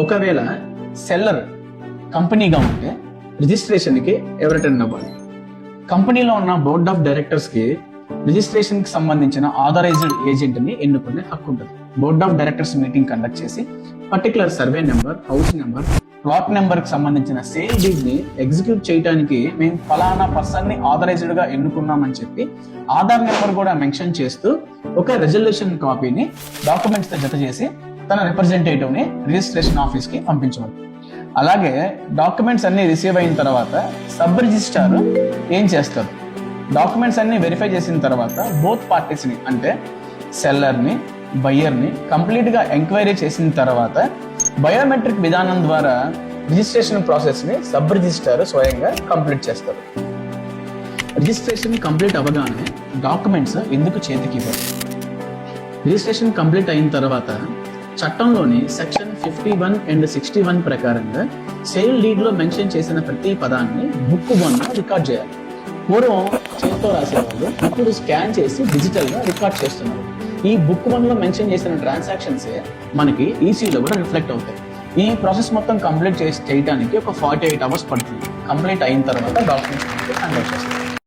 ఒకవేళ సెల్లర్ కంపెనీగా ఉంటే రిజిస్ట్రేషన్కి ఎవరు అటెండ్ అవ్వాలి? కంపెనీలో ఉన్న బోర్డ్ ఆఫ్ డైరెక్టర్స్కి రిజిస్ట్రేషన్కి సంబంధించిన ఆథరైజ్డ్ ఏజెంట్ని ఎన్నుకునే హక్కు ఉంటుంది. Board of directors meeting conduct చేసి particular survey number, house number, plot నెంబర్కి సంబంధించిన సేల్ డీడ్ని ఎగ్జిక్యూట్ చేయడానికి మేము ఫలానా పర్సన్ని ఆథరైజ్డ్గా ఎన్నుకున్నామని చెప్పి ఆధార్ నెంబర్ కూడా మెన్షన్ చేస్తూ ఒక రెజల్యూషన్ కాపీని డాక్యుమెంట్స్తో జత చేసి తన రిప్రజెంటేటివ్ని రిజిస్ట్రేషన్ ఆఫీస్కి పంపించవాలి. అలాగే డాక్యుమెంట్స్ అన్ని రిసీవ్ అయిన తర్వాత సబ్ రిజిస్ట్రార్ ఏం చేస్తారు? డాక్యుమెంట్స్ అన్ని వెరిఫై చేసిన తర్వాత బోత్ పార్టీస్ని అంటే సెల్లర్ని, బయ్యర్ని కంప్లీట్గా ఎంక్వైరీ చేసిన తర్వాత బయోమెట్రిక్ విధానం ద్వారా రిజిస్ట్రేషన్ ప్రాసెస్ని సబ్ రిజిస్ట్రార్ స్వయంగా కంప్లీట్ చేస్తారు. రిజిస్ట్రేషన్ కంప్లీట్ అవ్వగానే డాక్యుమెంట్స్ ఎందుకు చేతికి ఇవ్వరు? రిజిస్ట్రేషన్ కంప్లీట్ అయిన తర్వాత చట్టంలోని సెక్షన్ 51 and 61 ప్రకారంగా సేల్ డీడ్ లో మెన్షన్ చేసిన ప్రతి పదాన్ని బుక్ 1 రికార్డ్ చేయాలి. పూర్వం చేతితో రాసేవాళ్ళు, ఇప్పుడు స్కాన్ చేసి డిజిటల్ గా రికార్డ్ చేస్తున్నారు. ఈ బుక్ 1 లో మెన్షన్ చేసిన ట్రాన్సాక్షన్సే మనకి ఈసీలో కూడా రిఫ్లెక్ట్ అవుతాయి. ఈ ప్రాసెస్ మొత్తం కంప్లీట్ చేయడానికి ఒక 48 hours పడుతుంది. కంప్లీట్ అయిన తర్వాత డాక్యుమెంట్స్ హ్యాండ్ ఓవర్ చేస్తారు.